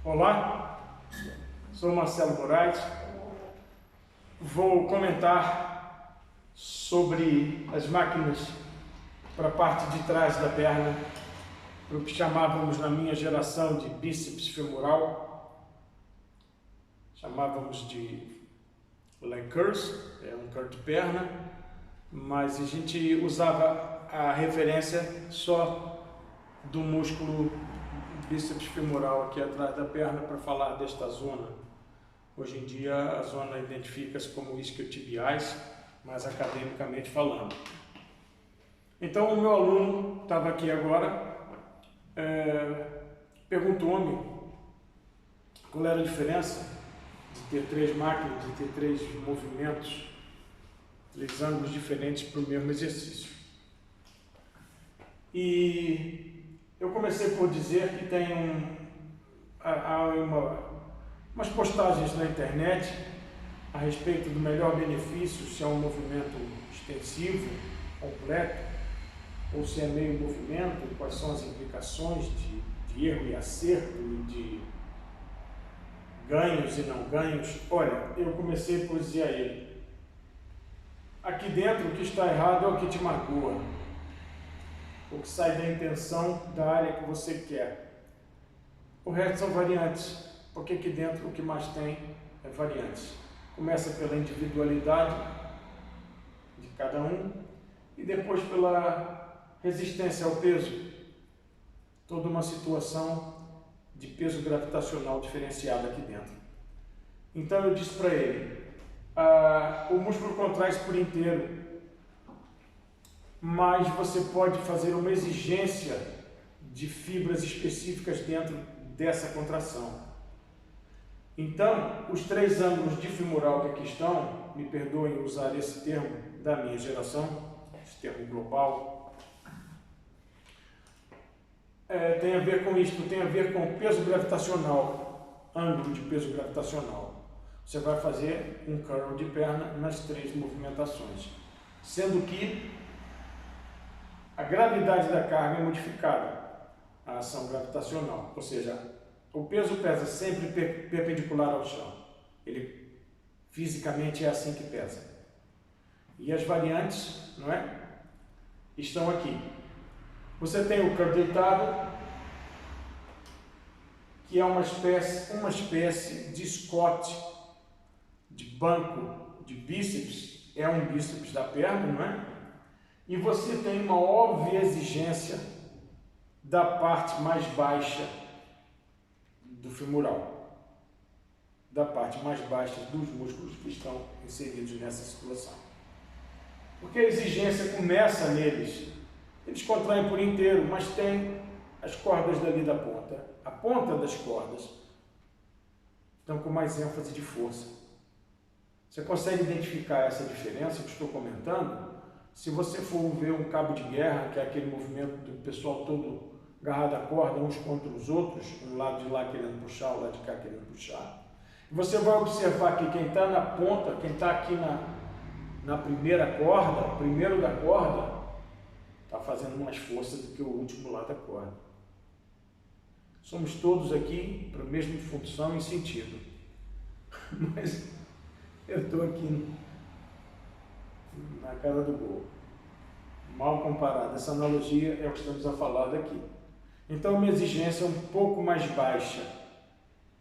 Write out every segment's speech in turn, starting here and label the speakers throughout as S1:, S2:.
S1: Olá, sou Marcelo Moraes. Vou comentar sobre as máquinas para a parte de trás da perna, para o que chamávamos na minha geração de bíceps femoral, chamávamos de leg curls, é um curl de perna, mas a gente usava a referência só do músculo bíceps femoral aqui atrás da perna para falar desta zona. Hoje em dia a zona identifica-se como isquiotibiais, mais academicamente falando. Então o meu aluno estava aqui agora, perguntou-me qual era a diferença de ter três máquinas, de ter três movimentos, três ângulos diferentes para o mesmo exercício. E eu comecei por dizer que tem umas postagens na internet a respeito do melhor benefício, se é um movimento extensivo, completo, ou se é meio movimento, quais são as implicações de erro e acerto, de ganhos e não ganhos. Olha, eu comecei por dizer a ele, aqui dentro o que está errado é o que te magoa, o que sai da intenção da área que você quer. O resto são variantes, porque aqui dentro o que mais tem é variantes. Começa pela individualidade de cada um e depois pela resistência ao peso. Toda uma situação de peso gravitacional diferenciado aqui dentro. Então eu disse para ele, o músculo contrai-se por inteiro, mas você pode fazer uma exigência de fibras específicas dentro dessa contração. Então, os três ângulos de femoral que aqui estão, me perdoem usar esse termo da minha geração, esse termo global, tem a ver com isto, tem a ver com peso gravitacional, ângulo de peso gravitacional. Você vai fazer um curl de perna nas três movimentações, sendo que a gravidade da carga é modificada, a ação gravitacional, ou seja, o peso pesa sempre perpendicular ao chão, ele fisicamente é assim que pesa. E as variantes, não é? Estão aqui. Você tem o curl deitado, que é uma espécie de Scott, de banco de bíceps, é um bíceps da perna, não é? E você tem uma óbvia exigência da parte mais baixa do femoral, da parte mais baixa dos músculos que estão inseridos nessa situação. Porque a exigência começa neles, eles contraem por inteiro, mas tem as cordas dali da ponta. A ponta das cordas estão com mais ênfase de força. Você consegue identificar essa diferença que estou comentando? Se você for ver um cabo de guerra, que é aquele movimento do pessoal todo agarrado à corda, uns contra os outros, um lado de lá querendo puxar, o lado de cá querendo puxar, você vai observar que quem está na ponta, quem está aqui na primeira corda, o primeiro da corda, está fazendo mais força do que o último lado da corda. Somos todos aqui para a mesma função e sentido. Mas eu estou aqui na cara do gol. Mal comparado. Essa analogia é o que estamos a falar daqui. Então, uma exigência um pouco mais baixa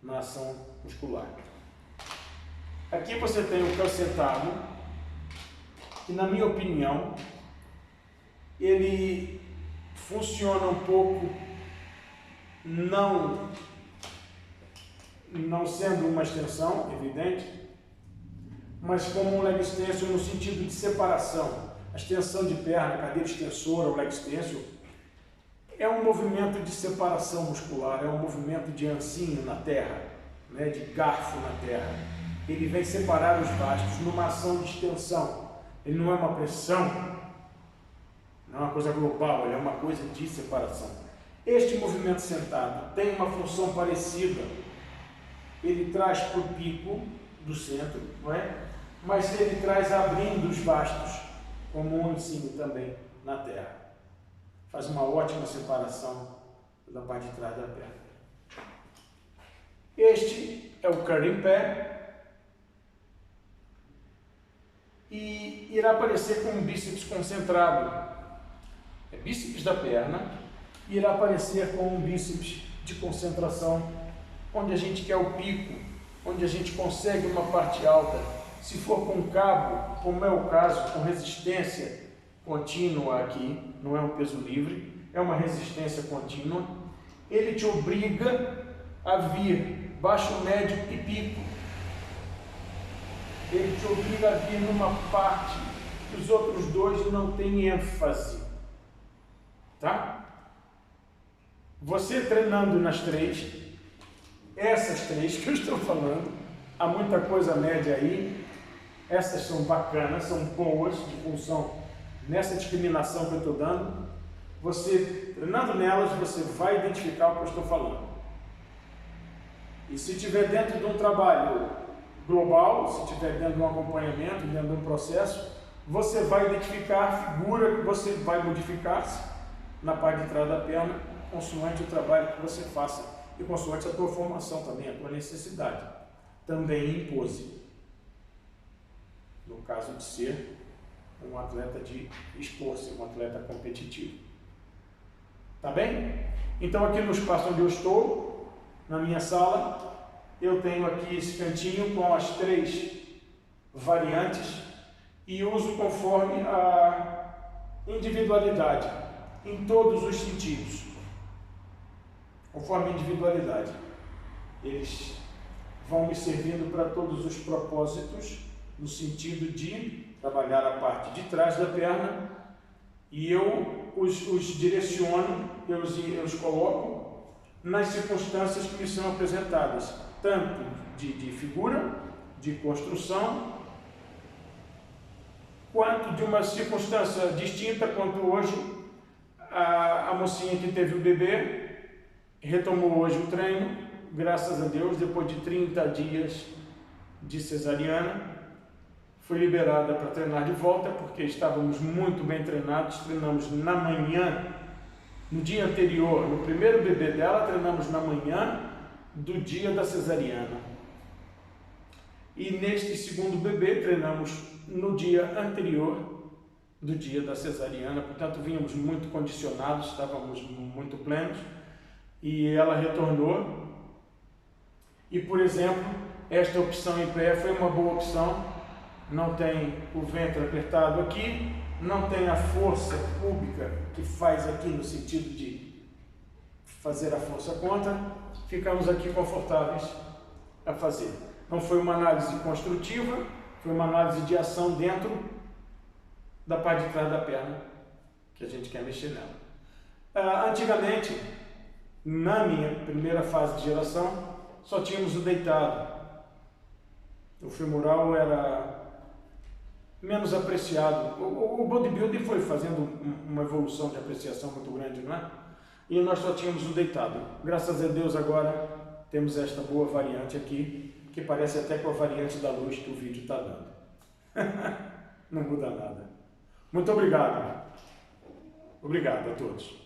S1: na ação muscular. Aqui você tem o calcetado, que na minha opinião, ele funciona um pouco, não sendo uma extensão, evidente, mas como um leg extensor no sentido de separação. A extensão de perna, a cadeira extensora, o leg extensor, é um movimento de separação muscular, é um movimento de ancinho na terra, né, de garfo na terra. Ele vem separar os vastos numa ação de extensão. Ele não é uma pressão, não é uma coisa global, ele é uma coisa de separação. Este movimento sentado tem uma função parecida. Ele traz para o pico do centro, não é? Mas ele traz abrindo os vastos, como um ancinho também na terra. Faz uma ótima separação da parte de trás da perna. Este é o curl em pé e irá aparecer com um bíceps concentrado. É bíceps da perna e irá aparecer com um bíceps de concentração, onde a gente quer o pico, onde a gente consegue uma parte alta. Se for com cabo, como é o caso, com resistência contínua aqui, não é um peso livre, é uma resistência contínua, ele te obriga a vir baixo, médio e pico. Ele te obriga a vir numa parte que os outros dois não têm ênfase. Tá? Você treinando nas três, essas três que eu estou falando, há muita coisa média aí, essas são bacanas, são boas de função nessa discriminação que eu estou dando. Você, treinando nelas, você vai identificar o que eu estou falando. E se estiver dentro de um trabalho global, se estiver dentro de um acompanhamento, dentro de um processo, você vai identificar a figura que você vai modificar na parte de trás da perna, consoante o trabalho que você faça e consoante a tua formação também, a tua necessidade. Também em pose. No caso de ser um atleta de expor-se, um atleta competitivo. Tá bem? Então aqui no espaço onde eu estou, na minha sala, eu tenho aqui esse cantinho com as três variantes e uso conforme a individualidade, em todos os sentidos, conforme a individualidade. Eles vão me servindo para todos os propósitos, no sentido de trabalhar a parte de trás da perna, e eu os direciono, eu os coloco nas circunstâncias que me são apresentadas, tanto de figura, de construção, quanto de uma circunstância distinta, quanto hoje a mocinha que teve o bebê retomou hoje o treino, graças a Deus, depois de 30 dias de cesariana, foi liberada para treinar de volta, porque estávamos muito bem treinados. Treinamos na manhã, no dia anterior, no primeiro bebê dela, treinamos na manhã do dia da cesariana. E neste segundo bebê, treinamos no dia anterior do dia da cesariana, portanto, vínhamos muito condicionados, estávamos muito plenos, e ela retornou. E, por exemplo, esta opção em pé foi uma boa opção. Não tem o ventre apertado aqui, não tem a força pública que faz aqui no sentido de fazer a força contra, ficamos aqui confortáveis a fazer. Não foi uma análise construtiva, foi uma análise de ação dentro da parte de trás da perna, que a gente quer mexer nela. Antigamente, na minha primeira fase de geração, só tínhamos o deitado. O femoral era menos apreciado. O bodybuilding foi fazendo uma evolução de apreciação muito grande, não é? E nós só tínhamos o deitado. Graças a Deus agora temos esta boa variante aqui, que parece até com a variante da luz que o vídeo está dando. Não muda nada. Muito obrigado. Obrigado a todos.